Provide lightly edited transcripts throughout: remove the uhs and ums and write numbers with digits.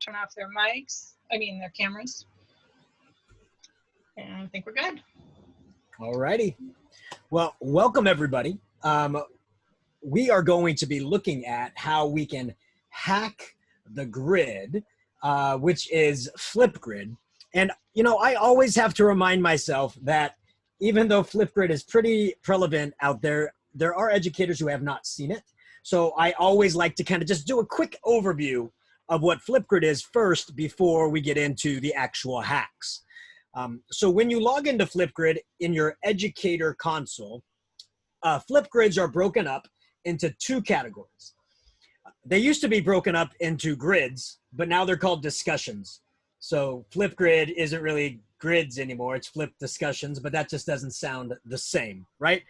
turn off their mics, their cameras. And I think we're good. All righty. Well, welcome everybody. We are going to be looking at how we can hack the grid, which is Flipgrid. And, I always have to remind myself that even though Flipgrid is pretty prevalent out there, there are educators who have not seen it. So I always like to kind of just do a quick overview of what Flipgrid is first before we get into the actual hacks. So when you log into Flipgrid in your educator console, Flipgrids are broken up into two categories. They used to be broken up into grids, but now they're called discussions. So Flipgrid isn't really grids anymore, it's flip discussions, but that just doesn't sound the same, right?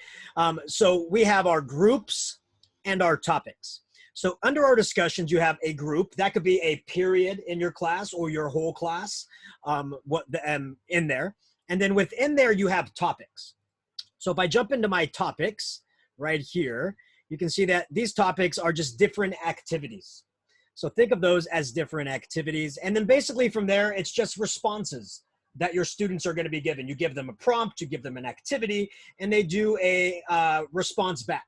So we have our groups and our topics. So under our discussions, you have a group. That could be a period in your class or your whole class in there. And then within there, you have topics. So if I jump into my topics right here, you can see that these topics are just different activities. So think of those as different activities. And then basically from there, it's just responses that your students are going to be given. You give them a prompt, you give them an activity, and they do a response back.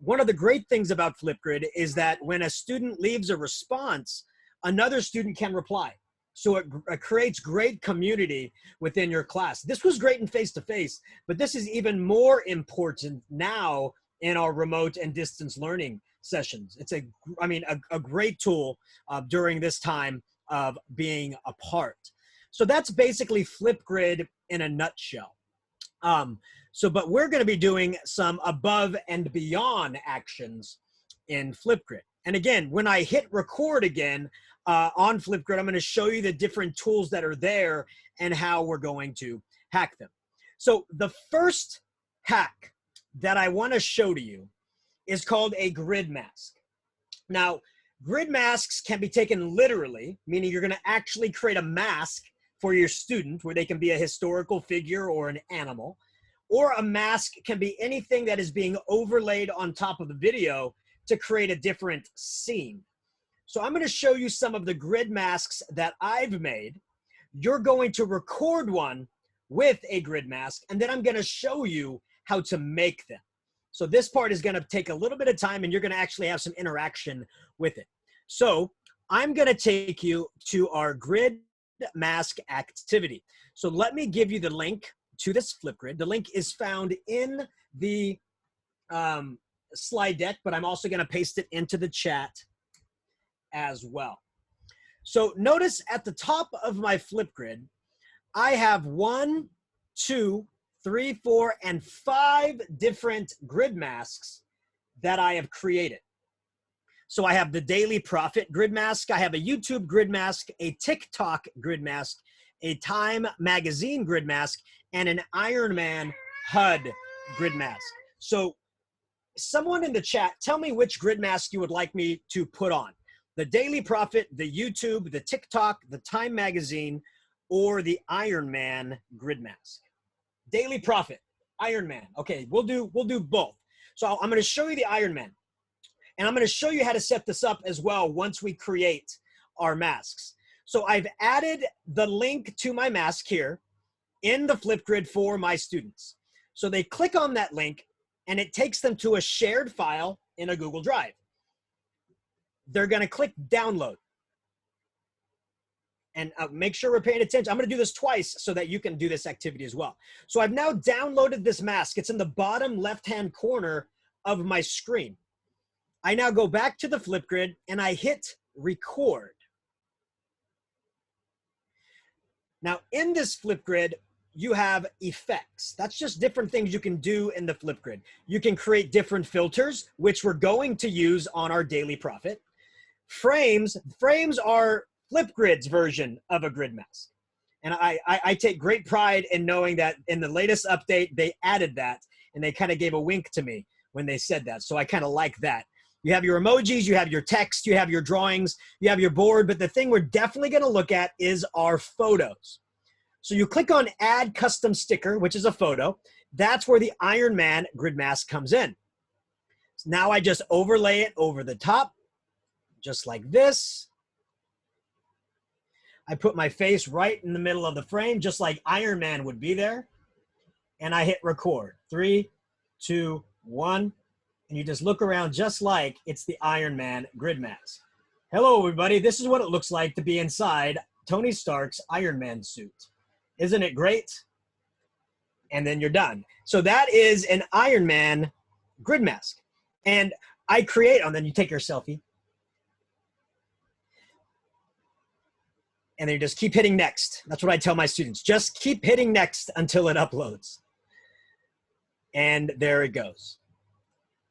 One of the great things about Flipgrid is that when a student leaves a response, another student can reply. So it creates great community within your class. This was great in face-to-face, but this is even more important now in our remote and distance learning sessions. It's a great tool during this time of being apart. So that's basically Flipgrid in a nutshell. But we're going to be doing some above and beyond actions in Flipgrid. And again, when I hit record again on Flipgrid, I'm going to show you the different tools that are there and how we're going to hack them. So the first hack that I want to show to you is called a grid mask. Now, grid masks can be taken literally, meaning you're going to actually create a mask for your student where they can be a historical figure or an animal, or a mask can be anything that is being overlaid on top of the video to create a different scene. So I'm going to show you some of the grid masks that I've made. You're going to record one with a grid mask, and then I'm going to show you how to make them. So this part is going to take a little bit of time, and you're going to actually have some interaction with it. So I'm going to take you to our grid mask activity. So let me give you the link to this Flipgrid. The link is found in the slide deck, but I'm also going to paste it into the chat as well. So notice at the top of my Flipgrid, I have 1, 2, 3, 4, and 5 different grid masks that I have created. So I have the Daily Profit grid mask, I have a YouTube grid mask, a TikTok grid mask, a Time Magazine grid mask, and an Ironman HUD grid mask. So someone in the chat, tell me which grid mask you would like me to put on. The Daily Profit, the YouTube, the TikTok, the Time Magazine, or the Ironman grid mask. Daily Profit, Ironman. Okay, we'll do both. So I'm going to show you the Ironman, and I'm going to show you how to set this up as well once we create our masks. So I've added the link to my mask here in the Flipgrid for my students. So they click on that link, and it takes them to a shared file in a Google Drive. They're going to click download. And make sure we're paying attention. I'm going to do this twice so that you can do this activity as well. So I've now downloaded this mask. It's in the bottom left-hand corner of my screen. I now go back to the Flipgrid and I hit record. Now in this Flipgrid, you have effects. That's just different things you can do in the Flipgrid. You can create different filters, which we're going to use on our Daily Profit. Frames are Flipgrid's version of a grid mask. And I take great pride in knowing that in the latest update, they added that, and they kind of gave a wink to me when they said that. So I kind of like that. You have your emojis, you have your text, you have your drawings, you have your board, but the thing we're definitely going to look at is our photos. So you click on Add Custom Sticker, which is a photo. That's where the Ironman grid mask comes in. So now I just overlay it over the top, just like this. I put my face right in the middle of the frame, just like Iron Man would be there. And I hit record. 3, 2, 1. And you just look around just like it's the Iron Man grid mask. Hello, everybody. This is what it looks like to be inside Tony Stark's Iron Man suit. Isn't it great? And then you're done. So that is an Iron Man grid mask. And I create, and then you take your selfie. And then you just keep hitting next. That's what I tell my students. Just keep hitting next until it uploads. And there it goes.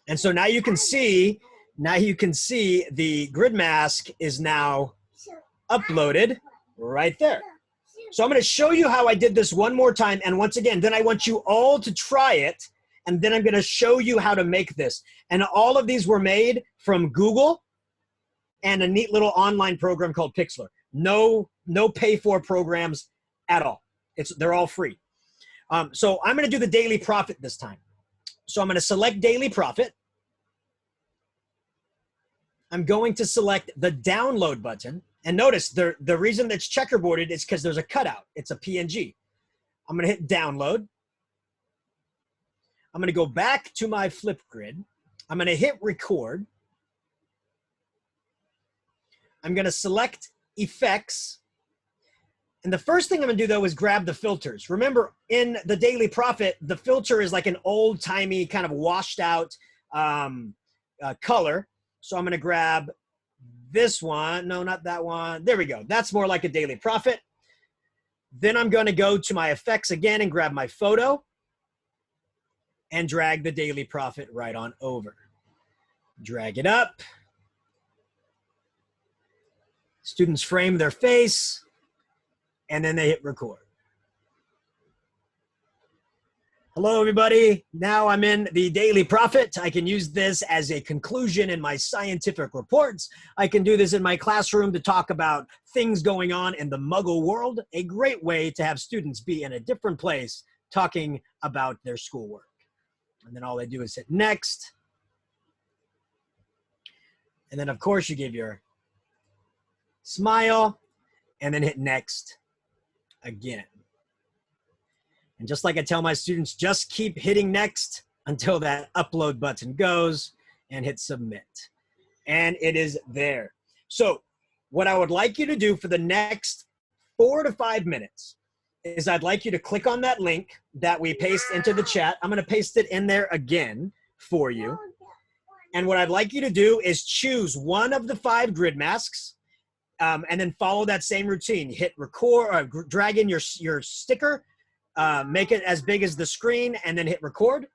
And so now you can see the grid mask is now uploaded right there. So I'm going to show you how I did this one more time. And once again, then I want you all to try it. And then I'm going to show you how to make this. And all of these were made from Google and a neat little online program called Pixlr. No pay for programs at all. They're all free. So I'm going to do the daily profit this time. So I'm going to select daily profit. I'm going to select the download button. And notice the reason that's checkerboarded is because there's a cutout. It's a PNG. I'm going to hit download. I'm going to go back to my Flipgrid. I'm going to hit record. I'm going to select effects. And the first thing I'm going to do, though, is grab the filters. Remember, in the daily profit, the filter is like an old-timey kind of washed out color. So I'm going to grab this one. No, not that one. There we go. That's more like a daily profit. Then I'm going to go to my effects again and grab my photo and drag the daily profit right on over. Drag it up. Students frame their face, and then they hit record. Hello, everybody. Now I'm in the daily profit. I can use this as a conclusion in my scientific reports. I can do this in my classroom to talk about things going on in the Muggle world. A great way to have students be in a different place talking about their schoolwork. And then all they do is hit next. And then, of course, you give your smile and then hit next again. And just like I tell my students, just keep hitting next until that upload button goes and hit submit. And it is there. So what I would like you to do for the next 4 to 5 minutes is I'd like you to click on that link that we paste into the chat. I'm going to paste it in there again for you. And what I'd like you to do is choose one of the 5 grid masks and then follow that same routine. Hit record, drag in your sticker, make it as big as the screen, and then hit record.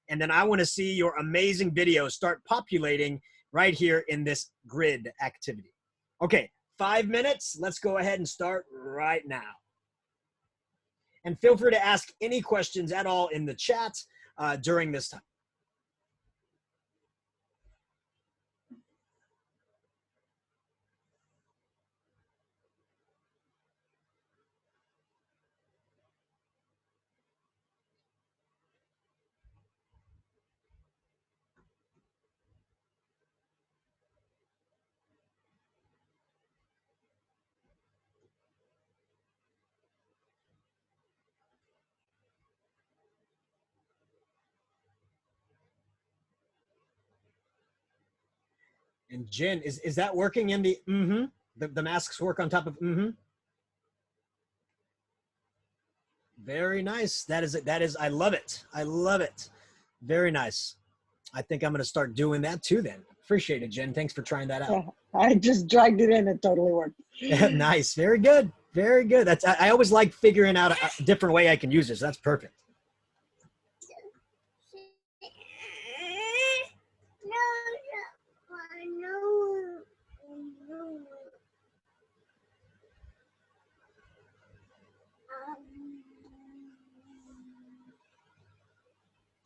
And then I want to see your amazing videos start populating right here in this grid activity. Okay, 5 minutes. Let's go ahead and start right now. And feel free to ask any questions at all in the chat during this time. And Jen, is that working in the the masks work on top of Very nice. That is, I love it. I love it. Very nice. I think I'm going to start doing that too then. Appreciate it, Jen. Thanks for trying that out. Yeah, I just dragged it in. It totally worked. Nice. Very good. Very good. I always like figuring out a different way I can use this. That's perfect.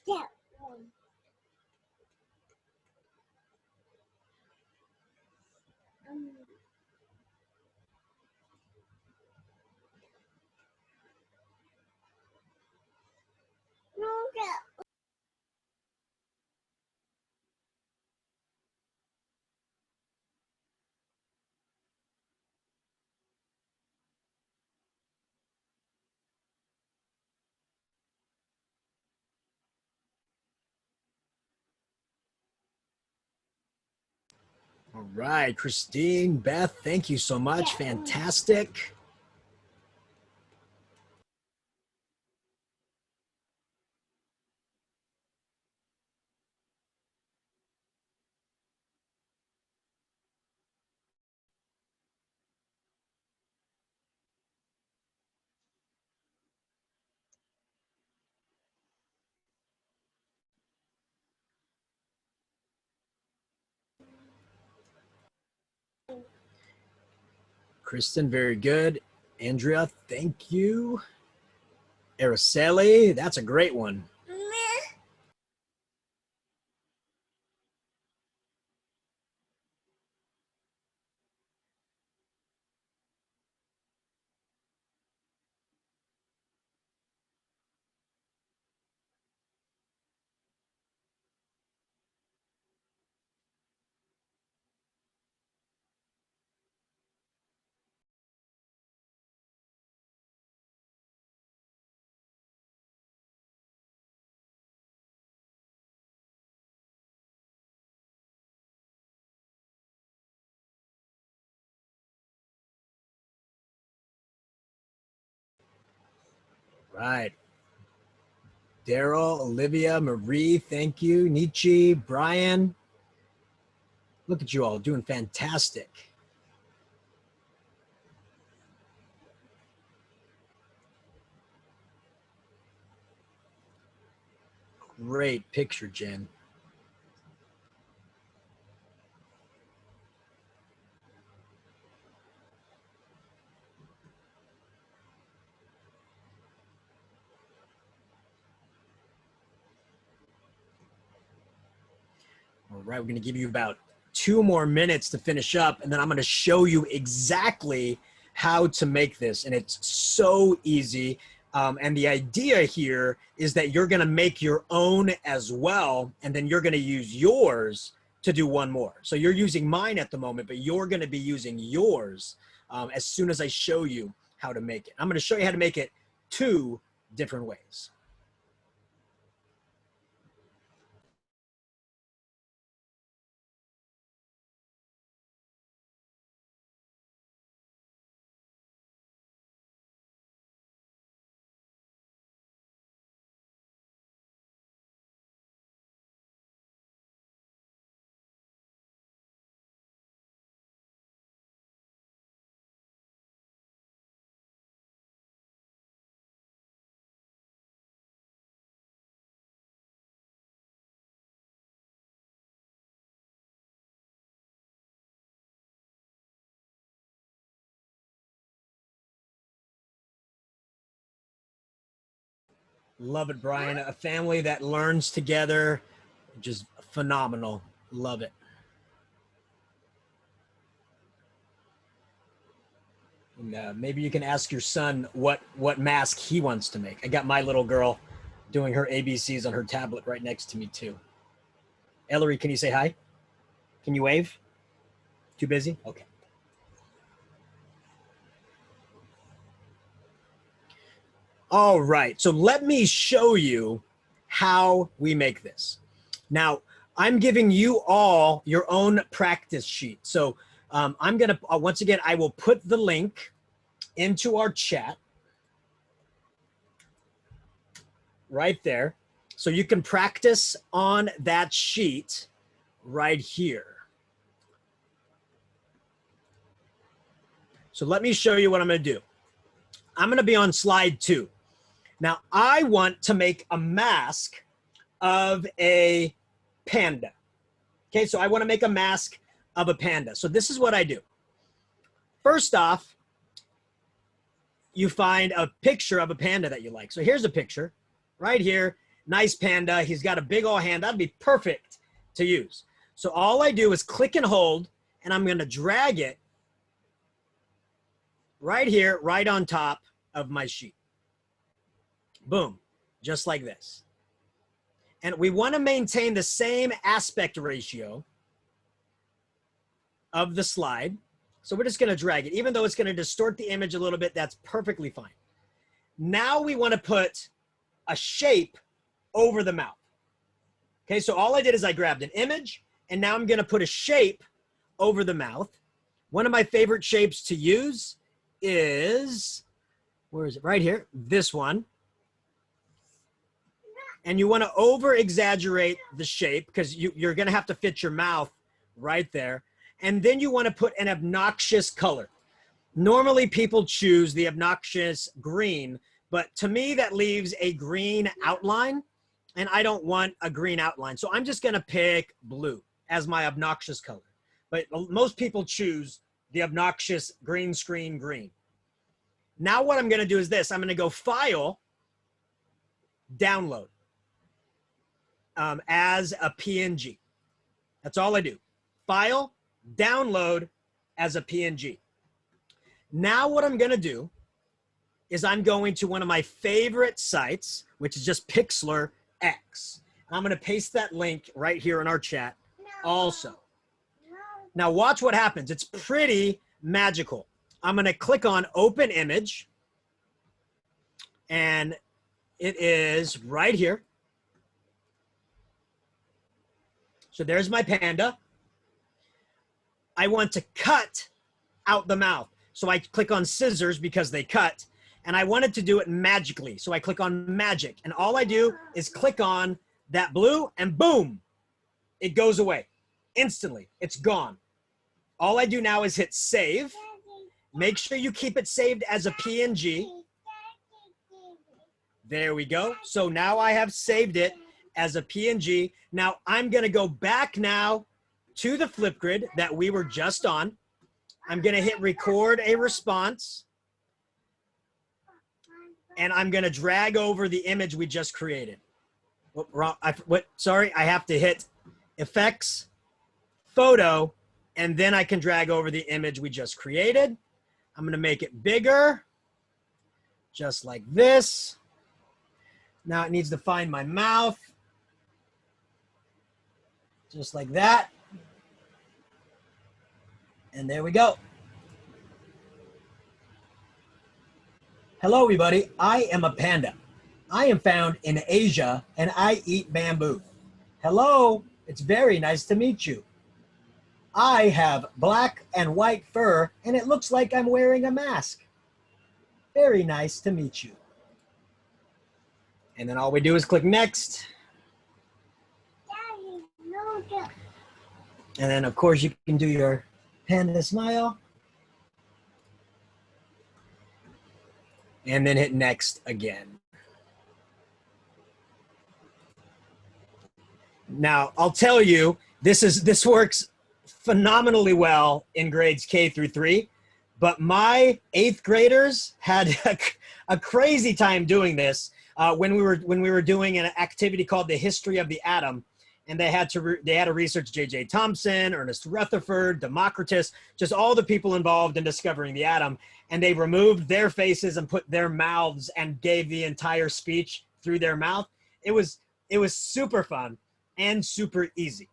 Yeah. right, Christine, Beth, thank you so much. Fantastic. Kristen, very good. Andrea, thank you. Araceli, that's a great one. Right. Daryl, Olivia, Marie, thank you. Nietzsche, Brian. Look at you all doing fantastic. Great picture, Jen. All right, we're going to give you about 2 more minutes to finish up, and then I'm going to show you exactly how to make this. And it's so easy. And the idea here is that you're going to make your own as well, and then you're going to use yours to do one more. So you're using mine at the moment, but you're going to be using yours as soon as I show you how to make it. I'm going to show you how to make it 2 different ways. Love it, Brian. A family that learns together, just phenomenal. Love it. And, maybe you can ask your son what mask he wants to make. I got my little girl doing her ABCs on her tablet right next to me too. Ellery, can you say hi? Can you wave? Too busy? Okay. All right, so let me show you how we make this. Now, I'm giving you all your own practice sheet. So I'm gonna, once again, I will put the link into our chat right there. So you can practice on that sheet right here. So let me show you what I'm gonna do. I'm gonna be on slide 2. Now I want to make a mask of a panda. Okay, so I wanna make a mask of a panda. So this is what I do. First off, you find a picture of a panda that you like. So here's a picture right here. Nice panda. He's got a big old hand. That'd be perfect to use. So all I do is click and hold, and I'm going to drag it right here, right on top of my sheet. Boom, just like this. And we want to maintain the same aspect ratio of the slide. So we're just going to drag it. Even though it's going to distort the image a little bit, that's perfectly fine. Now we want to put a shape over the mouth. Okay, so all I did is I grabbed an image, and now I'm going to put a shape over the mouth. One of my favorite shapes to use is, where is it? Right here, this one. And you want to over exaggerate the shape because you're going to have to fit your mouth right there. And then you want to put an obnoxious color. Normally people choose the obnoxious green, but to me that leaves a green outline and I don't want a green outline. So I'm just going to pick blue as my obnoxious color. But most people choose the obnoxious green screen green. Now what I'm going to do is this. I'm going to go File, Download. As a PNG. That's all I do. File, download as a PNG. Now what I'm going to do is I'm going to one of my favorite sites, which is just Pixlr X. I'm going to paste that link right here in our chat also. Now watch what happens. It's pretty magical. I'm going to click on Open Image, and it is right here. So there's my panda. I want to cut out the mouth. So I click on scissors because they cut, and I wanted to do it magically. So I click on magic, and all I do is click on that blue and boom, it goes away instantly. It's gone. All I do now is hit save. Make sure you keep it saved as a PNG. There we go. So now I have saved it as a PNG. Now I'm going to go back now to the Flipgrid that we were just on. I'm going to hit record a response. And I'm going to drag over the image we just created. Sorry, I have to hit effects, photo, and then I can drag over the image we just created. I'm going to make it bigger, just like this. Now it needs to find my mouth. Just like that. And there we go. Hello, everybody. I am a panda. I am found in Asia, and I eat bamboo. Hello. It's very nice to meet you. I have black and white fur, and it looks like I'm wearing a mask. Very nice to meet you. And then all we do is click next. And then, of course, you can do your panda smile. And then hit next again. Now, I'll tell you, this works phenomenally well in grades K through 3, but my 8th graders had a crazy time doing this when we were doing an activity called the History of the Atom. And they had to research J.J. Thomson, Ernest Rutherford, Democritus, just all the people involved in discovering the atom. And they removed their faces and put their mouths and gave the entire speech through their mouth. It was super fun and super easy.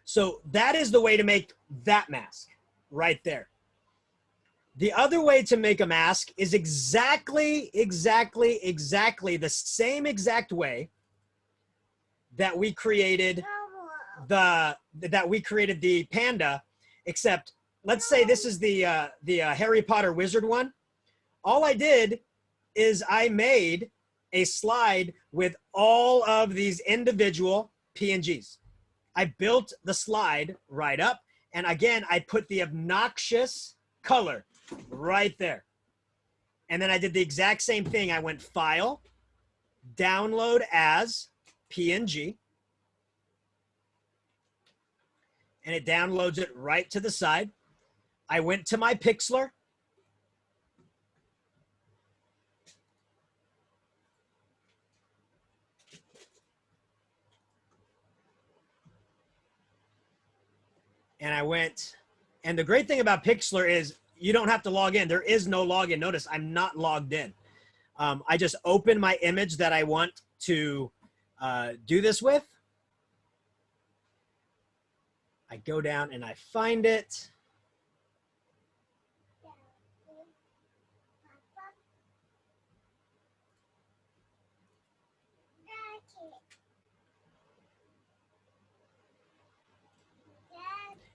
So that is the way to make that mask right there. The other way to make a mask is exactly the same exact way that we created the panda, except let's say this is the Harry Potter wizard one. All I did is I made a slide with all of these individual PNGs. I built the slide right up, and again, I put the obnoxious color right there. And then I did the exact same thing. I went File, Download as PNG, and it downloads it right to the side. I went to my Pixlr, and I went, and the great thing about Pixlr is you don't have to log in. There is no login. Notice I'm not logged in. I just open my image that I want to do this with. I go down and I find it.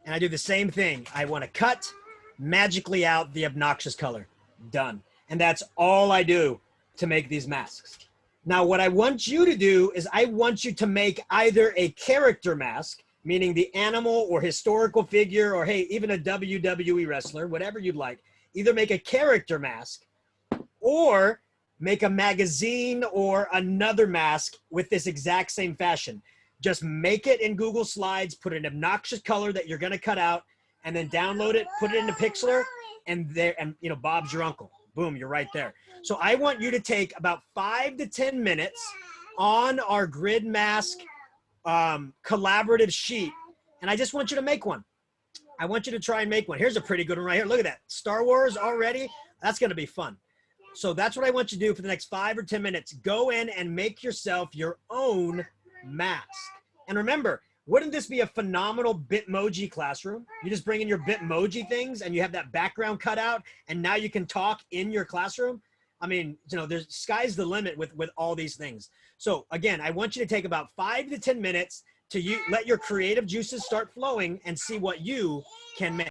and I do the same thing. I want to cut magically out the obnoxious color. Done. And that's all I do to make these masks. Now, what I want you to do is I want you to make either a character mask, meaning the animal or historical figure, or hey, even a WWE wrestler, whatever you'd like. Either make a character mask or make a magazine or another mask with this exact same fashion. Just make it in Google Slides, put an obnoxious color that you're going to cut out, and then download it, put it into Pixlr, and there, and you know, Bob's your uncle. Boom, you're right there. So I want you to take about 5 to 10 minutes on our GridMask collaborative sheet, and I just want you to make one. I want you to try and make one. Here's a pretty good one right here. Look at that. Star Wars already. That's going to be fun. So that's what I want you to do for the next 5 or 10 minutes. Go in and make yourself your own mask. And remember, wouldn't this be a phenomenal Bitmoji classroom? You just bring in your Bitmoji things and you have that background cut out, and now you can talk in your classroom. I mean, you know, there's sky's the limit with all these things. So again, I want you to take about 5 to 10 minutes to let your creative juices start flowing and see what you can make.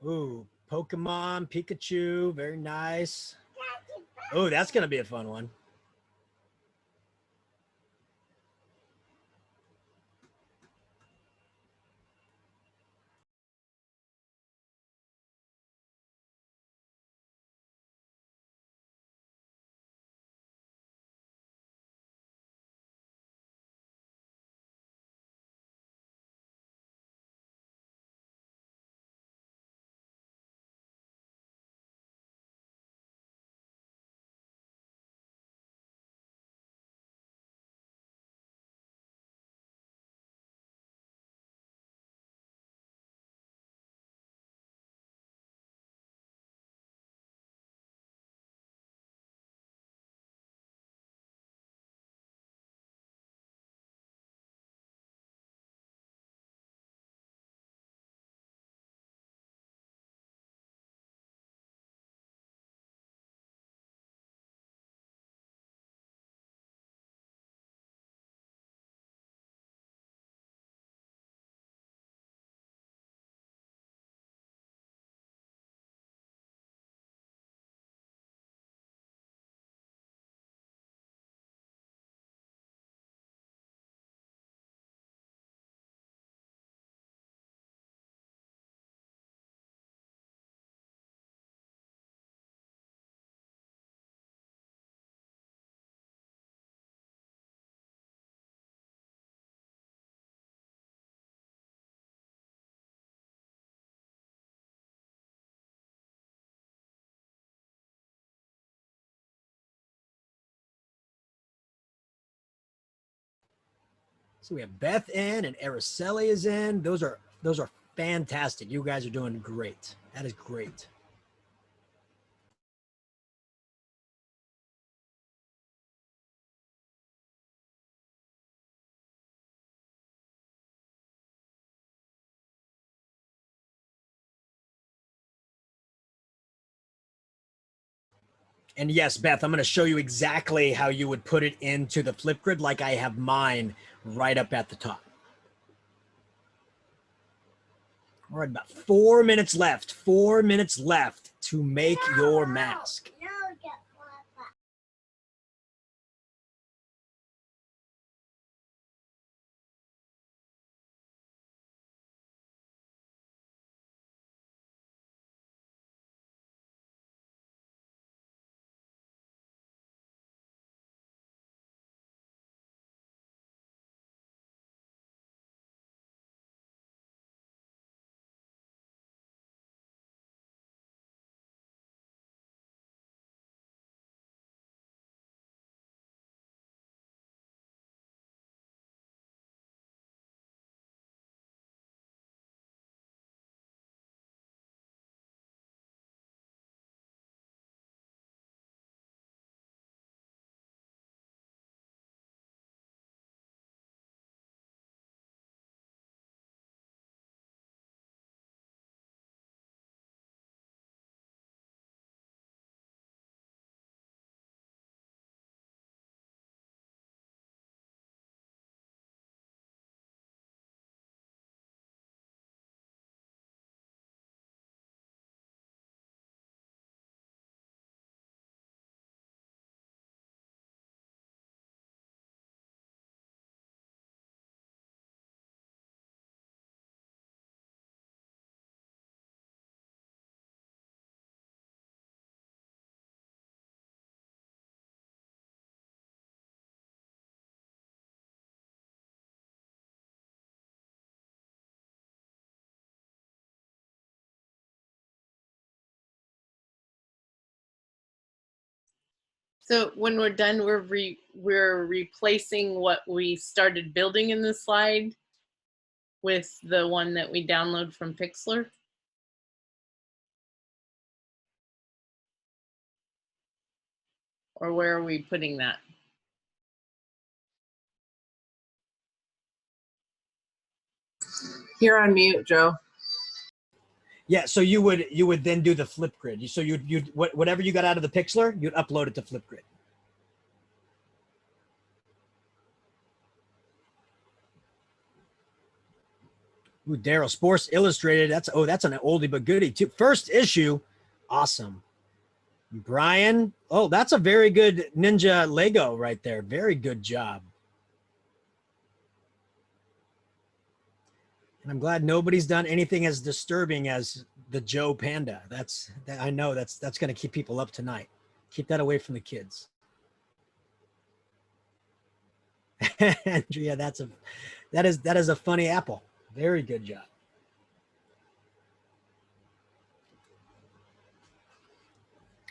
Ooh, Pokemon, Pikachu, very nice. Oh, that's going to be a fun one. So we have Beth in and Araceli is in. Those are fantastic. You guys are doing great. That is great. And yes, Beth, I'm going to show you exactly how you would put it into the Flipgrid like I have mine right up at the top. All right, about 4 minutes left. 4 minutes left to make your mask. So when we're done, we're replacing what we started building in the slide with the one that we download from Pixlr. Or where are we putting that? You're on mute, Joe. Yeah, so you would then do the Flipgrid. So you'd whatever you got out of the Pixlr, you'd upload it to Flipgrid. Ooh, Daryl, Sports Illustrated. That's an oldie but goodie too. First issue, awesome. Brian, oh, that's a very good Ninja Lego right there. Very good job. And I'm glad nobody's done anything as disturbing as the Joe Panda. I know that's going to keep people up tonight. Keep that away from the kids. Andrea, that is a funny apple. Very good job.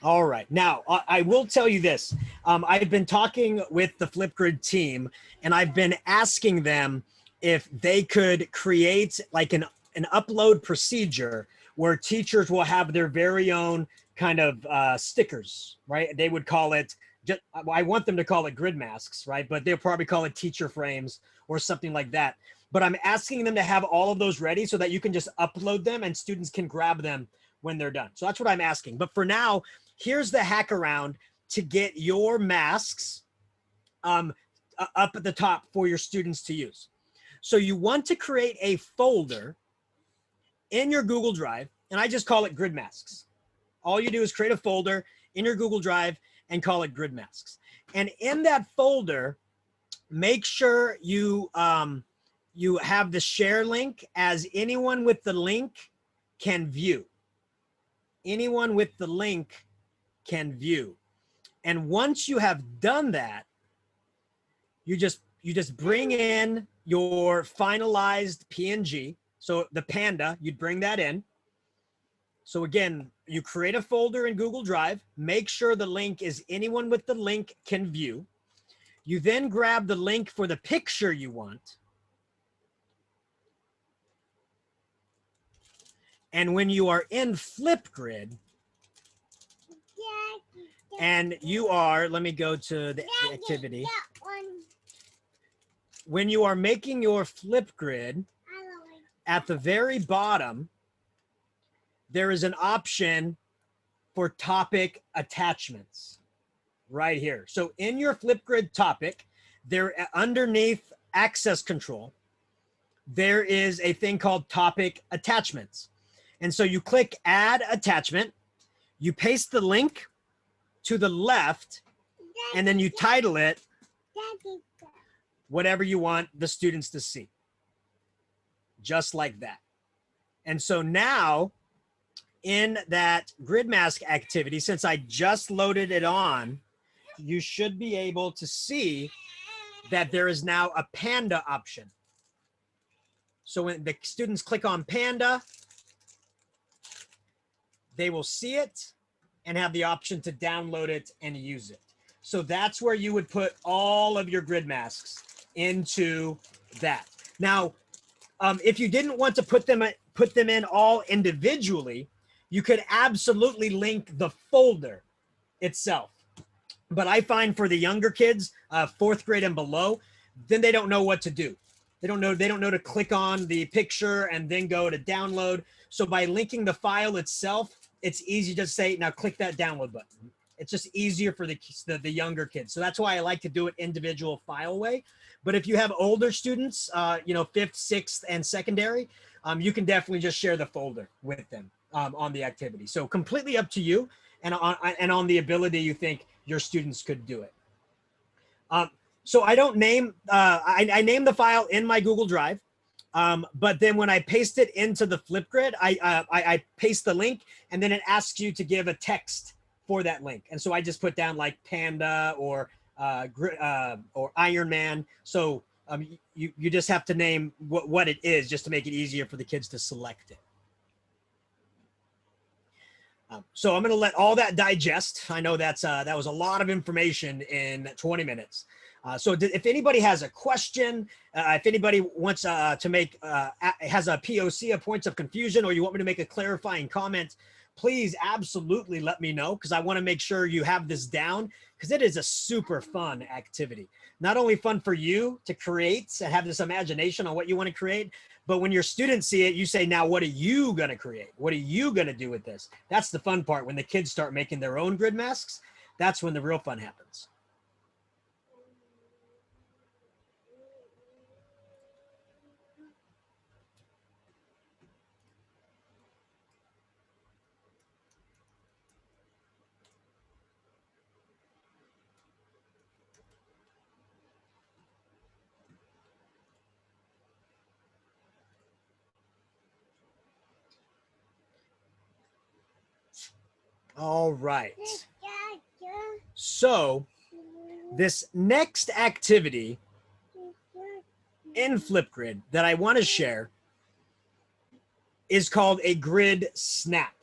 All right. Now, I will tell you this. I've been talking with the Flipgrid team, and I've been asking them if they could create like an upload procedure where teachers will have their very own kind of stickers, right? They would call it, I want them to call it grid masks, right? But they'll probably call it teacher frames or something like that. But I'm asking them to have all of those ready so that you can just upload them and students can grab them when they're done. So that's what I'm asking. But for now, here's the hack around to get your masks up at the top for your students to use. So you want to create a folder in your Google Drive, and I just call it GridMasks. All you do is create a folder in your Google Drive and call it GridMasks. And in that folder, make sure you have the share link as anyone with the link can view. Anyone with the link can view. And once you have done that, you just bring in your finalized PNG. So the panda, you'd bring that in. So again, you create a folder in Google Drive, make sure the link is anyone with the link can view. You then grab the link for the picture you want. And when you are in Flipgrid, and you are, let me go to the activity. When you are making your Flipgrid, at the very bottom, there is an option for topic attachments right here. So in your Flipgrid topic, there underneath access control, there is a thing called topic attachments. And so you click add attachment, you paste the link to the left, and then you title it whatever you want the students to see. Just like that. And so now in that grid mask activity, since I just loaded it on, you should be able to see that there is now a panda option. So when the students click on panda, they will see it and have the option to download it and use it. So that's where you would put all of your grid masks into that. Now, if you didn't want to put them in all individually, you could absolutely link the folder itself. But I find for the younger kids, 4th grade and below, then they don't know what to do. They don't know to click on the picture and then go to download. So by linking the file itself, it's easy to say, now click that download button. It's just easier for the younger kids. So that's why I like to do it individual file way. But if you have older students, 5th, 6th, and secondary, you can definitely just share the folder with them on the activity. So completely up to you and on the ability you think your students could do it. So I don't name, I name the file in my Google Drive, but then when I paste it into the Flipgrid, I paste the link and then it asks you to give a text for that link. And so I just put down like panda or Iron Man. So you just have to name what it is just to make it easier for the kids to select it. So I'm going to let all that digest. I know that was a lot of information in 20 minutes. So if anybody has a question, if anybody wants to make, has a POC, a points of confusion, or you want me to make a clarifying comment, please absolutely let me know, because I want to make sure you have this down, because it is a super fun activity. Not only fun for you to create and have this imagination on what you want to create, but when your students see it, you say, now, what are you going to create? What are you going to do with this? That's the fun part. When the kids start making their own grid masks, that's when the real fun happens. All right. So this next activity in Flipgrid that I want to share is called a grid snap.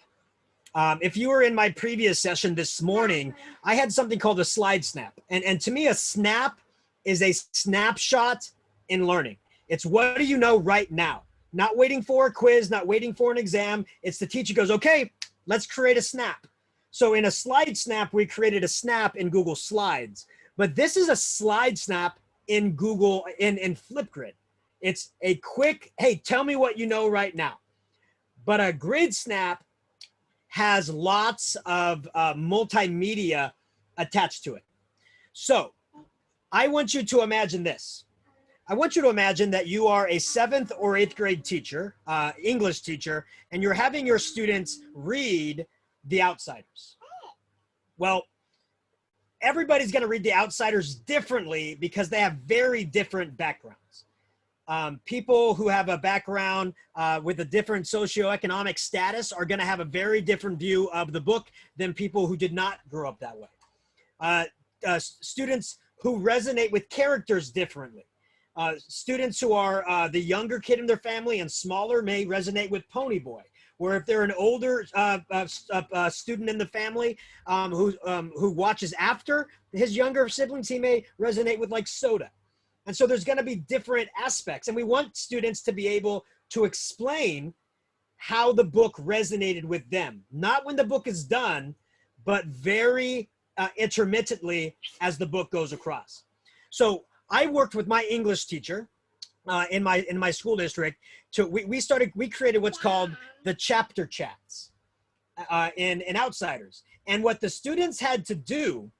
If you were in my previous session this morning, I had something called a slide snap. And to me, a snap is a snapshot in learning. It's what do you know right now? Not waiting for a quiz, not waiting for an exam. It's the teacher goes, okay, let's create a snap. So in a slide snap, we created a snap in Google Slides. But this is a slide snap in Google, in Flipgrid. It's a quick, hey, tell me what you know right now. But a grid snap has lots of multimedia attached to it. So I want you to imagine this. I want you to imagine that you are a 7th or 8th grade teacher, English teacher, and you're having your students read The Outsiders. Well, everybody's going to read The Outsiders differently because they have very different backgrounds. People who have a background with a different socioeconomic status are going to have a very different view of the book than people who did not grow up that way. Students who resonate with characters differently. Students who are the younger kid in their family and smaller may resonate with Pony Boy. Where if they're an older student in the family who watches after his younger siblings, he may resonate with like Soda. And so there's going to be different aspects. And we want students to be able to explain how the book resonated with them. Not when the book is done, but very intermittently as the book goes across. So I worked with my English teacher in my school district. We created what's called the chapter chats. in Outsiders. And what the students had to do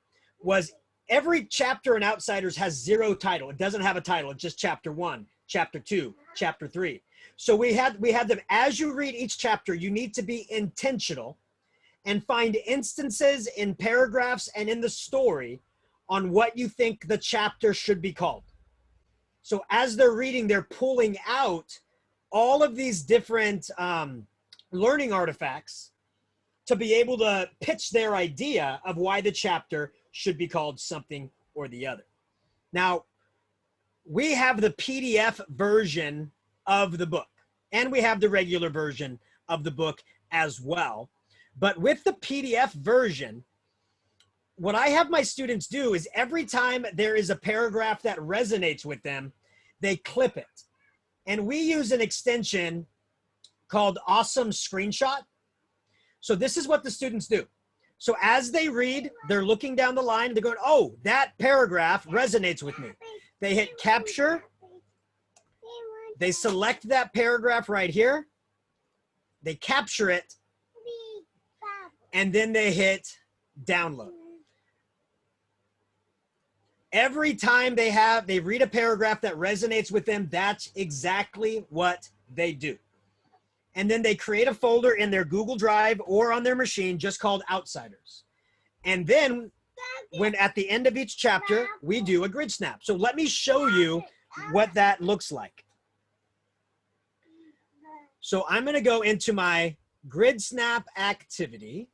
was every chapter in Outsiders has 0 title. It doesn't have a title. It's just chapter 1, chapter 2, chapter 3. So we had them, as you read each chapter, you need to be intentional and find instances in paragraphs and in the story on what you think the chapter should be called. So as they're reading, they're pulling out all of these different learning artifacts to be able to pitch their idea of why the chapter should be called something or the other. Now, we have the PDF version of the book, and we have the regular version of the book as well. But with the PDF version, what I have my students do is every time there is a paragraph that resonates with them, they clip it. And we use an extension called Awesome Screenshot. So this is what the students do. So as they read, they're looking down the line, they're going, oh, that paragraph resonates with me. They hit capture. They select that paragraph right here. They capture it. And then they hit download. Every time they read a paragraph that resonates with them, that's exactly what they do. And then they create a folder in their Google Drive or on their machine just called Outsiders. And then when at the end of each chapter, we do a grid snap. So let me show you what that looks like. So I'm going to go into my grid snap activity.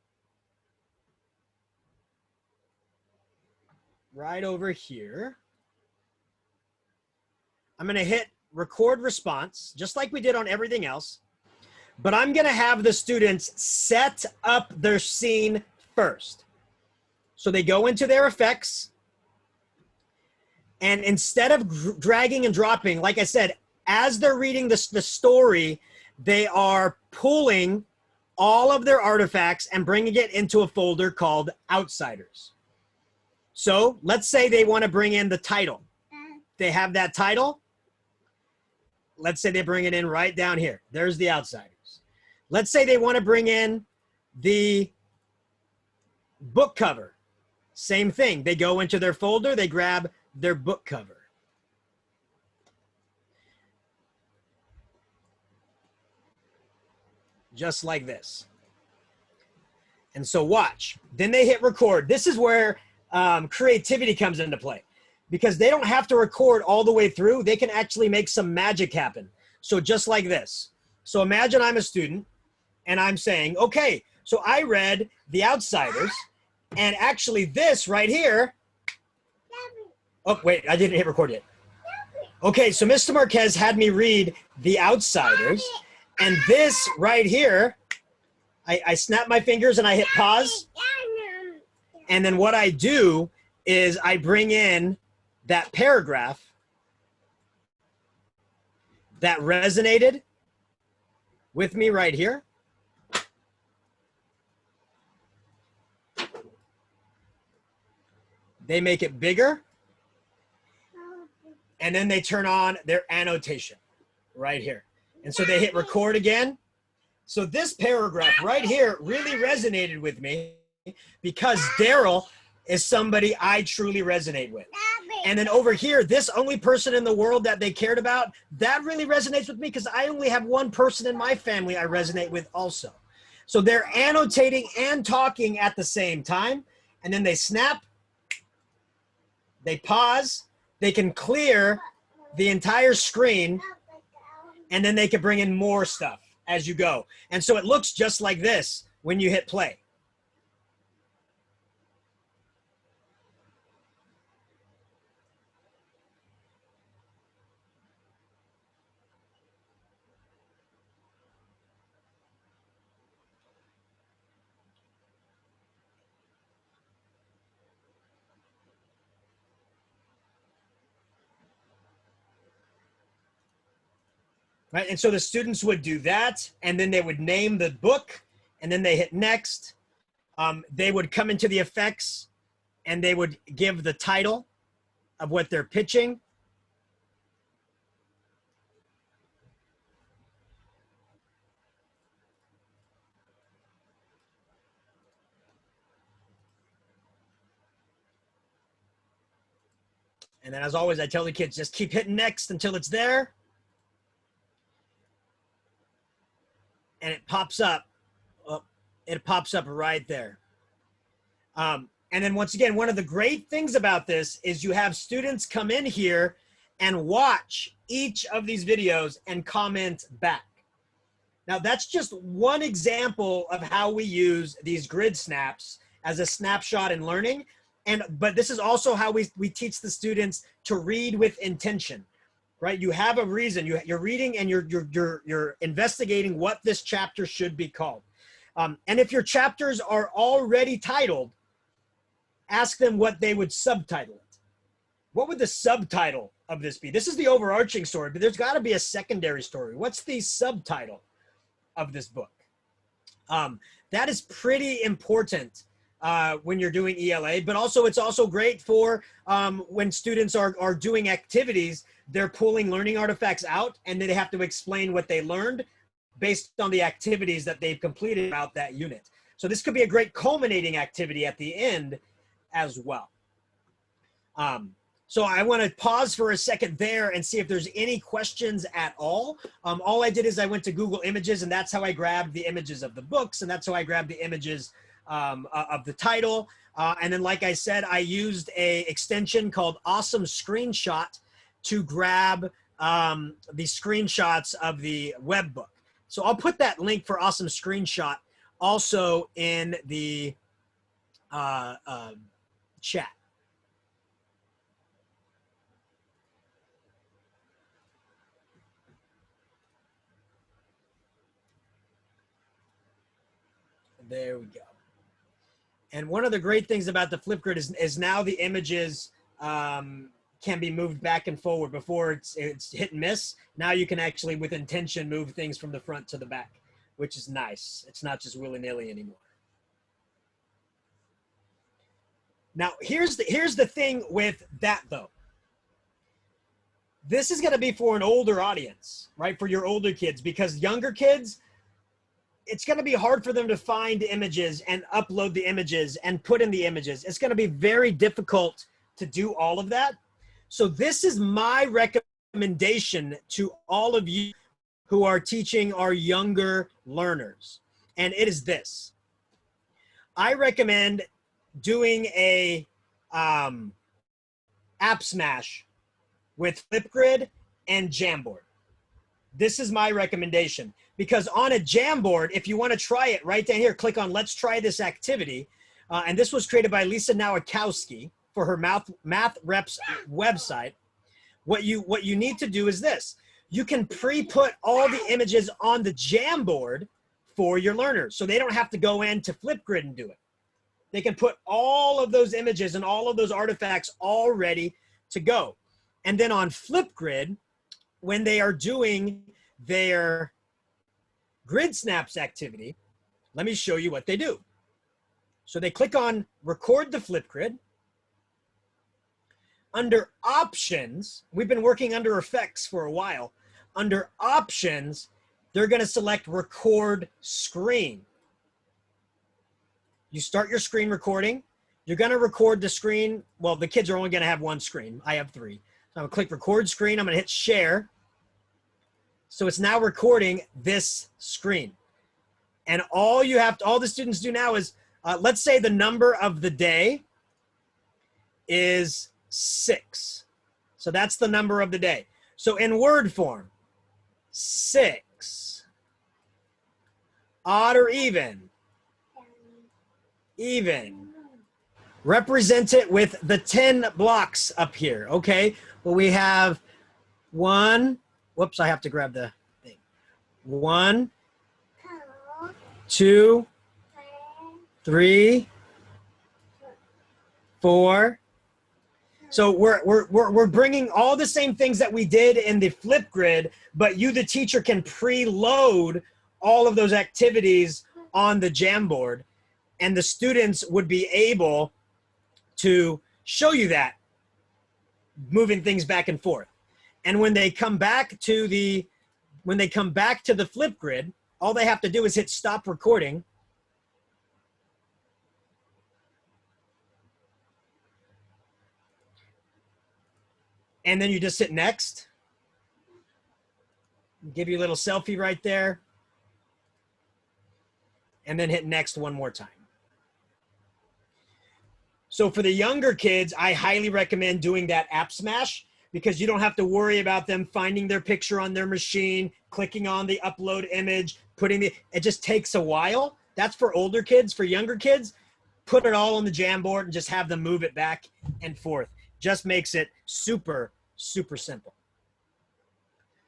Right over here. I'm going to hit record response, just like we did on everything else. But I'm going to have the students set up their scene first. So they go into their effects. And instead of dragging and dropping, like I said, as they're reading the story, they are pulling all of their artifacts and bringing it into a folder called Outsiders. So let's say they want to bring in the title. They have that title. Let's say they bring it in right down here. There's the Outsiders. Let's say they want to bring in the book cover. Same thing. They go into their folder. They grab their book cover. Just like this. And so watch. Then they hit record. This is where creativity comes into play, because they don't have to record all the way through. They can actually make some magic happen. So just like this. So imagine I'm a student and I'm saying, okay, so I read The Outsiders, and actually this right here. Oh, wait, I didn't hit record yet. Okay, so Mr. Marquez had me read The Outsiders, and this right here, I snap my fingers and I hit pause. And then what I do is I bring in that paragraph that resonated with me right here. They make it bigger. And then they turn on their annotation right here. And so they hit record again. So this paragraph right here really resonated with me because Daryl is somebody I truly resonate with. And then over here, this only person in the world that they cared about, that really resonates with me because I only have one person in my family I resonate with also. So they're annotating and talking at the same time. And then they snap, they pause, they can clear the entire screen, and then they can bring in more stuff as you go. And so it looks just like this when you hit play. Right, and so the students would do that, and then they would name the book, and then they hit next. They would come into the effects, and they would give the title of what they're pitching. And then as always, I tell the kids, just keep hitting next until it's there. And it pops up. Oh, it pops up right there. And then once again, one of the great things about this is you have students come in here and watch each of these videos and comment back. Now that's just one example of how we use these GridSnaps as a snapshot in learning. But this is also how we teach the students to read with intention, right? You have a reason. You're reading and you're investigating what this chapter should be called. And if your chapters are already titled, ask them what they would subtitle it. What would the subtitle of this be? This is the overarching story, but there's got to be a secondary story. What's the subtitle of this book? That is pretty important when you're doing ELA, but also it's also great for when students are doing activities, they're pulling learning artifacts out and they have to explain what they learned based on the activities that they've completed about that unit. So this could be a great culminating activity at the end as well. So I want to pause for a second there and see if there's any questions at all. All I did is I went to Google Images, and that's how I grabbed the images of the books, and that's how I grabbed the images of the title. And then, like I said, I used a extension called Awesome Screenshot to grab the screenshots of the web book. So I'll put that link for Awesome Screenshot also in the chat. There we go. And one of the great things about the Flipgrid is now the images can be moved back and forward. Before it's hit and miss. Now you can actually, with intention, move things from the front to the back, which is nice. It's not just willy-nilly anymore. Now, here's the thing with that, though. This is going to be for an older audience, right? For your older kids, because younger kids, it's going to be hard for them to find images and upload the images and put in the images. It's going to be very difficult to do all of that. So this is my recommendation to all of you who are teaching our younger learners. And it is this. I recommend doing a app smash with Flipgrid and Jamboard. This is my recommendation, because on a Jamboard, if you want to try it right down here, click on Let's Try This Activity. And this was created by Lisa Nowakowski for her Math Reps website. What you need to do is this. You can pre-put all the images on the Jamboard for your learners, so they don't have to go into Flipgrid and do it. They can put all of those images and all of those artifacts all ready to go. And then on Flipgrid, when they are doing their GridSnaps activity, let me show you what they do. So they click on Record the Flipgrid. Under Options, we've been working under Effects for a while. Under Options, they're going to select Record Screen. You start your screen recording. You're going to record the screen. Well, the kids are only going to have one screen. I have 3. So I'm going to click Record Screen. I'm going to hit Share. So it's now recording this screen. And all the students do now is, let's say the number of the day is 6. So that's the number of the day. So in word form, 6. Odd or even? Even. Represent it with the 10 blocks up here, okay? Well, we have 1. Whoops, I have to grab the thing. 1, 2, 3, 4. So we're bringing all the same things that we did in the Flipgrid, but you, the teacher, can preload all of those activities on the Jamboard, and the students would be able to show you that, moving things back and forth. And when they come back to the Flipgrid, all they have to do is hit stop recording. And then you just hit next. Give you a little selfie right there. And then hit next one more time. So for the younger kids, I highly recommend doing that app smash, because you don't have to worry about them finding their picture on their machine, clicking on the upload image, it just takes a while. That's for older kids. For younger kids, put it all on the Jamboard and just have them move it back and forth. Just makes it super, super simple.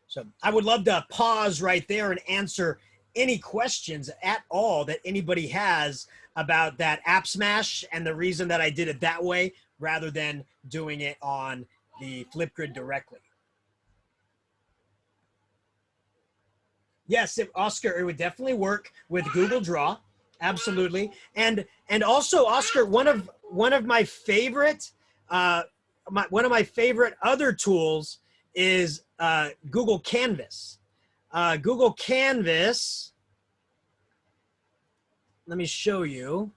So I would love to pause right there and answer any questions at all that anybody has about that app smash and the reason that I did it that way rather than doing it on the Flipgrid directly. Yes, Oscar, it would definitely work with Google Draw. Absolutely. And also, Oscar, one of my favorite other tools is Google Canvas. Google Canvas, let me show you.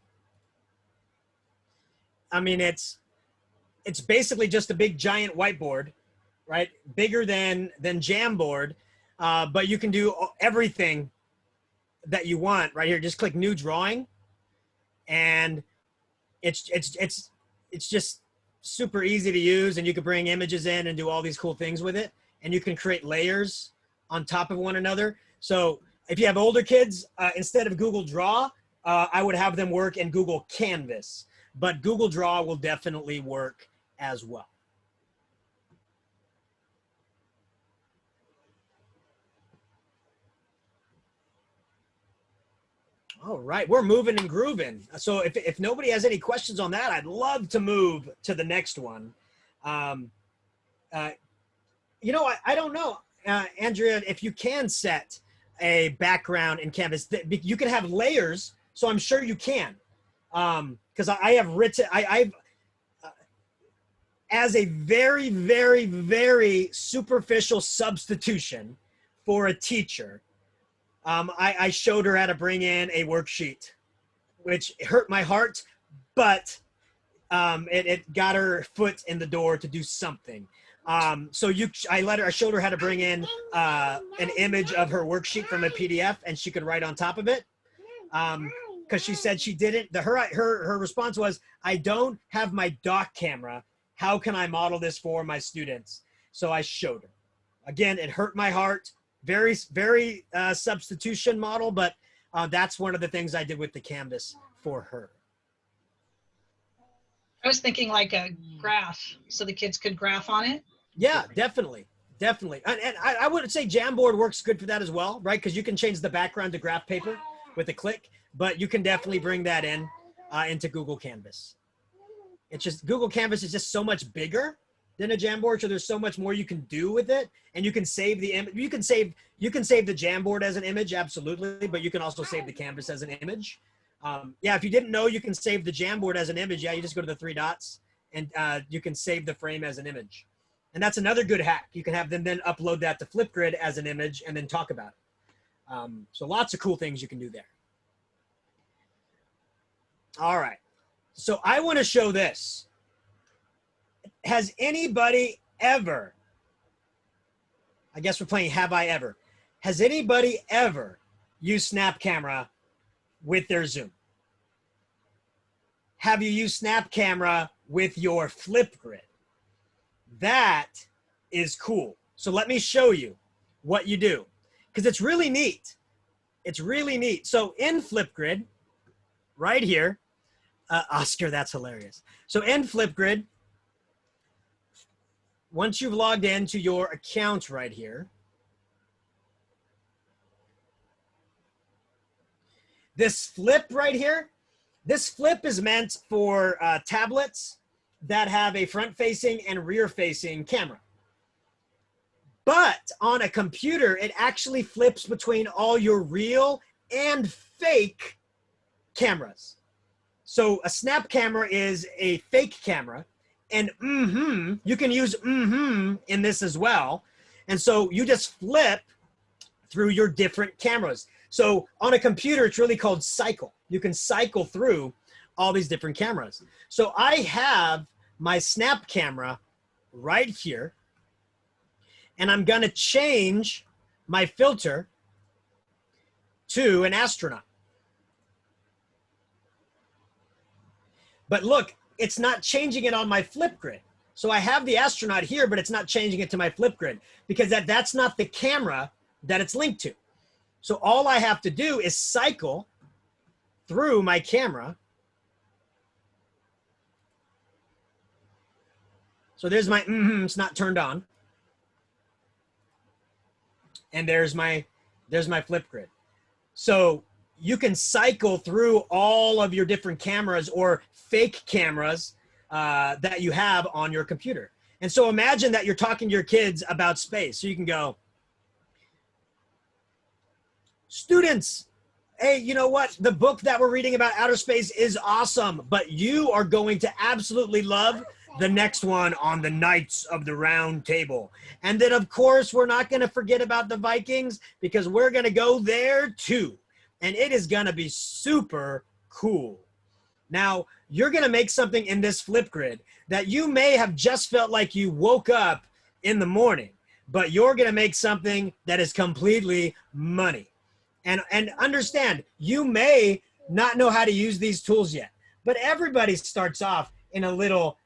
I mean, it's basically just a big giant whiteboard, right? Bigger than Jamboard, but you can do everything that you want right here. Just click New Drawing, and it's just super easy to use, and you can bring images in and do all these cool things with it, and you can create layers on top of one another. So if you have older kids, instead of Google Draw, I would have them work in Google Canvas, but Google Draw will definitely work as well. All right, we're moving and grooving. So if nobody has any questions on that, I'd love to move to the next one. You know, I don't know, Andrea, if you can set a background in Canvas. You can have layers, so I'm sure you can. Because I have written, I've as a very, very, very superficial substitution for a teacher, I showed her how to bring in a worksheet, which hurt my heart, but it got her foot in the door to do something. So I showed her how to bring in an image of her worksheet from a PDF, and she could write on top of it. Because she said she didn't. Her response was, "I don't have my dock camera. How can I model this for my students?" So I showed her. Again, it hurt my heart. Very, very substitution model, but that's one of the things I did with the Canvas for her. I was thinking like a graph, so the kids could graph on it. Yeah, definitely. Definitely. And I would say Jamboard works good for that as well, right? Because you can change the background to graph paper with a click, but you can definitely bring that in into Google Canvas. It's just, Google Canvas is just so much bigger than a Jamboard, so there's so much more you can do with it, and you can save the image. You can save the Jamboard as an image, absolutely, but you can also save the Canvas as an image. Yeah, if you didn't know you can save the Jamboard as an image, yeah, you just go to the three dots and you can save the frame as an image. And that's another good hack. You can have them then upload that to Flipgrid as an image and then talk about it. So lots of cool things you can do there. All right, so I want to show this. Has anybody ever, I guess we're playing Have I Ever. Has anybody ever used Snap Camera with their Zoom? Have you used Snap Camera with your Flipgrid? That is cool. So let me show you what you do, because it's really neat. It's really neat. So in Flipgrid, right here, Oscar, that's hilarious. So in Flipgrid, once you've logged into your account right here, this flip right here, this flip is meant for tablets that have a front-facing and rear-facing camera. But on a computer, it actually flips between all your real and fake cameras. So a Snap camera is a fake camera, and you can use in this as well. And so you just flip through your different cameras. So on a computer, it's really called cycle. You can cycle through all these different cameras. So I have my Snap camera right here. and I'm gonna change my filter to an astronaut. But look, it's not changing it on my Flipgrid. So I have the astronaut here, but it's not changing it to my Flipgrid because that's not the camera that it's linked to. So all I have to do is cycle through my camera. So there's my, it's not turned on. And there's my Flipgrid. So you can cycle through all of your different cameras or fake cameras that you have on your computer. And so imagine that you're talking to your kids about space. So you can go, students, hey, you know what? The book that we're reading about outer space is awesome, but you are going to absolutely love the next one on the Knights of the Round Table. And then, of course, we're not going to forget about the Vikings because we're going to go there too. And it is going to be super cool. Now, you're going to make something in this Flipgrid that you may have just felt like you woke up in the morning, but you're going to make something that is completely money. And understand, you may not know how to use these tools yet, but everybody starts off in a little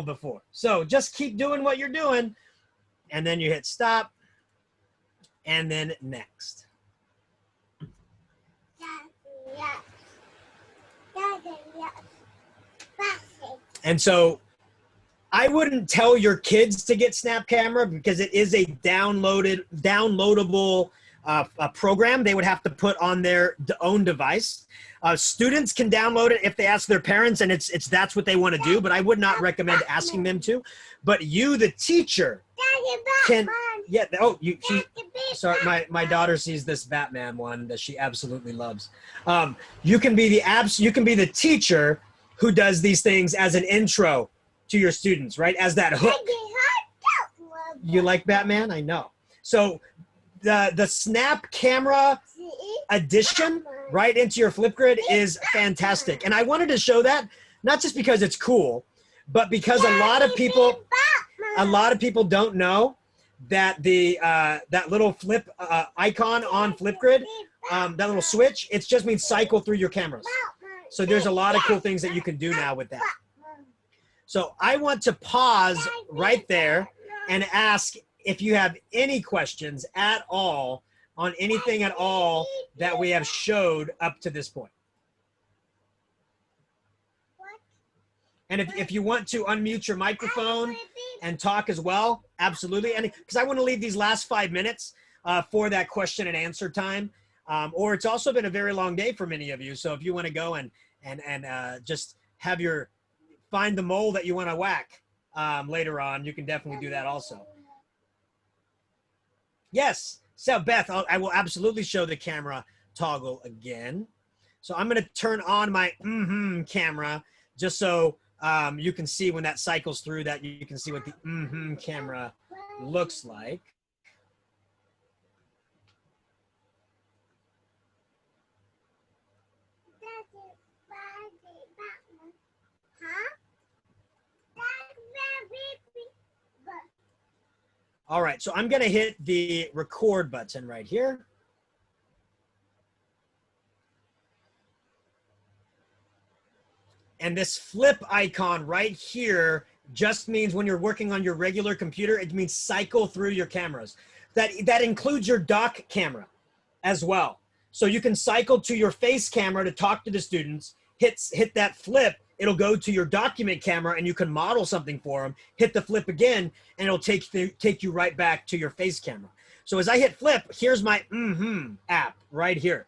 before. So just keep doing what you're doing, and then you hit stop, and then next. And so I wouldn't tell your kids to get Snap Camera because it is a downloadable program they would have to put on their own device. Students can download it if they ask their parents, and that's what they want to do, but I would not recommend asking them to. But you, the teacher, can, yeah, oh, sorry, my daughter sees this Batman one that she absolutely loves. You can be the teacher who does these things as an intro to your students, right? As that hook. You like Batman? I know. So the Snap Camera addition right into your Flipgrid is fantastic. And I wanted to show that, not just because it's cool, but because a lot of people don't know that that little flip icon on Flipgrid, that little switch, it just means cycle through your cameras. So there's a lot of cool things that you can do now with that. So I want to pause right there and ask if you have any questions at all on anything at all that we have showed up to this point. And if you want to unmute your microphone and talk as well, absolutely. And because I want to leave these last 5 minutes for that question and answer time. Or it's also been a very long day for many of you. So if you want to go and just have find the mole that you want to whack later on, you can definitely do that also. Yes. So Beth, I will absolutely show the camera toggle again. So I'm going to turn on my camera just so you can see when that cycles through that you can see what the camera looks like. All right, so I'm going to hit the record button right here. And this flip icon right here just means when you're working on your regular computer, it means cycle through your cameras. That includes your dock camera as well. So you can cycle to your face camera to talk to the students, hit that flip, it'll go to your document camera and you can model something for them, hit the flip again, and it'll take you right back to your face camera. So as I hit flip, here's my app right here.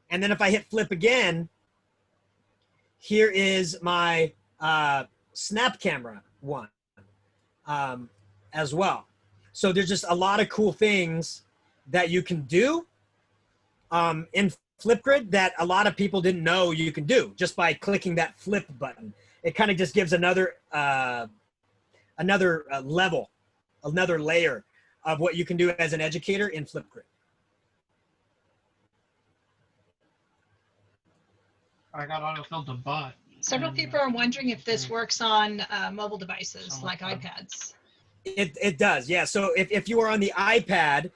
And then if I hit flip again, here is my Snap Camera one as well. So there's just a lot of cool things that you can do in Flipgrid that a lot of people didn't know you can do just by clicking that flip button. It kind of just gives another level, another layer of what you can do as an educator in Flipgrid. I got autofilled to bot. Several people are wondering if this works on mobile devices like iPads. It does, yeah. So if you were on the iPad,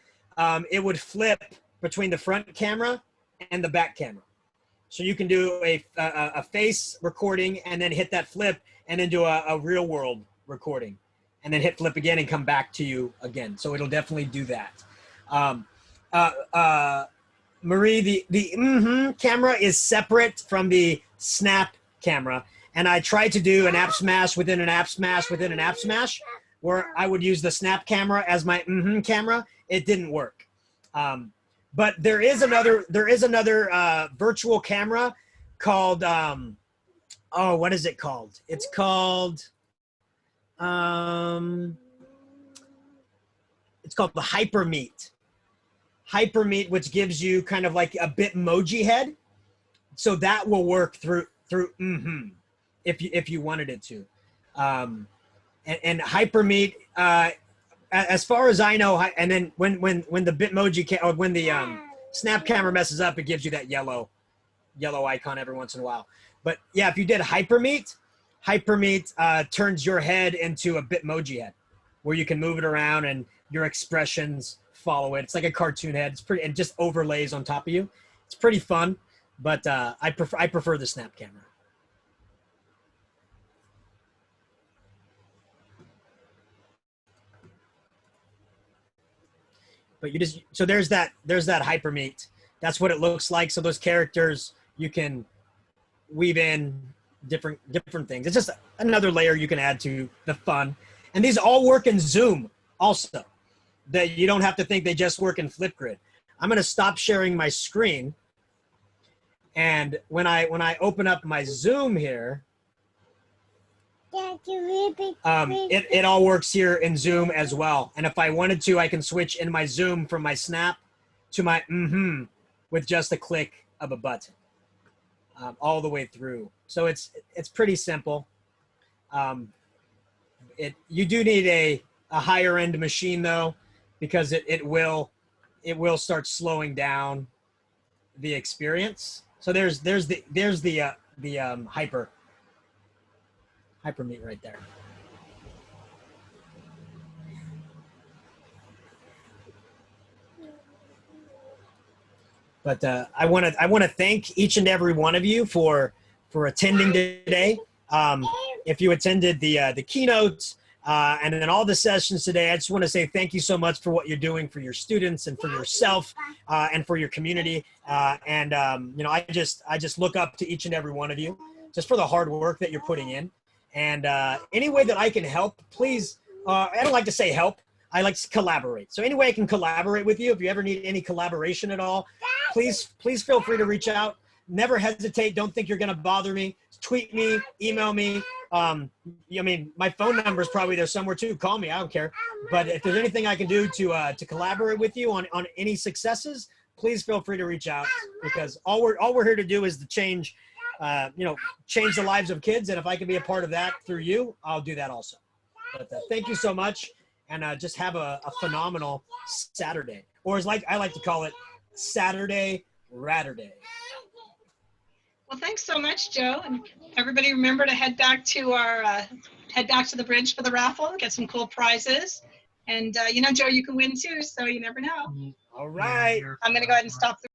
it would flip between the front camera and the back camera. So you can do a face recording and then hit that flip and then do a real world recording and then hit flip again and come back to you again. So it'll definitely do that. Marie, the camera is separate from the snap camera. And I tried to do an app smash within an app smash within an app smash where I would use the snap camera as my camera. It didn't work. But there is another virtual camera called, oh, what is it called? It's called the HyperMeet. HyperMeet, which gives you kind of like a Bitmoji head. So that will work through if you wanted it to. And HyperMeet, as far as I know, and then when the Bitmoji or when the snap camera messes up, it gives you that yellow icon every once in a while. But yeah, if you did HyperMeet turns your head into a Bitmoji head, where you can move it around and your expressions follow it. It's like a cartoon head. It's pretty, and just overlays on top of you. It's pretty fun, but I prefer the snap camera. But you just, so there's that HyperMeet. That's what it looks like. So those characters, you can weave in different things. It's just another layer you can add to the fun. And these all work in Zoom also. That you don't have to think they just work in Flipgrid. I'm going to stop sharing my screen. And when I open up my Zoom here, it all works here in Zoom as well. And if I wanted to, I can switch in my Zoom from my snap to my with just a click of a button all the way through. So it's pretty simple. You do need a higher end machine though, because it will start slowing down the experience. So there's the HyperMeet right there. But I want to thank each and every one of you for attending today. If you attended the keynotes and then all the sessions today, I just want to say thank you so much for what you're doing for your students and for yourself and for your community. You know, I just look up to each and every one of you just for the hard work that you're putting in. And any way that I can help, please, I don't like to say help. I like to collaborate. So any way I can collaborate with you, if you ever need any collaboration at all, please feel free to reach out. Never hesitate. Don't think you're going to bother me. Tweet me, email me. I mean, my phone number is probably there somewhere too. Call me. I don't care. But if there's anything I can do to collaborate with you on any successes, please feel free to reach out, because all we're here to do is to change change the lives of kids. And if I can be a part of that through you, I'll do that also. But thank you so much. And just have a phenomenal Saturday, or as I like to call it, Saturday Ratterday. Well, thanks so much, Joe. And everybody remember to head back to the bridge for the raffle, get some cool prizes. And you know, Joe, you can win too, so you never know. All right. I'm going to go ahead and stop the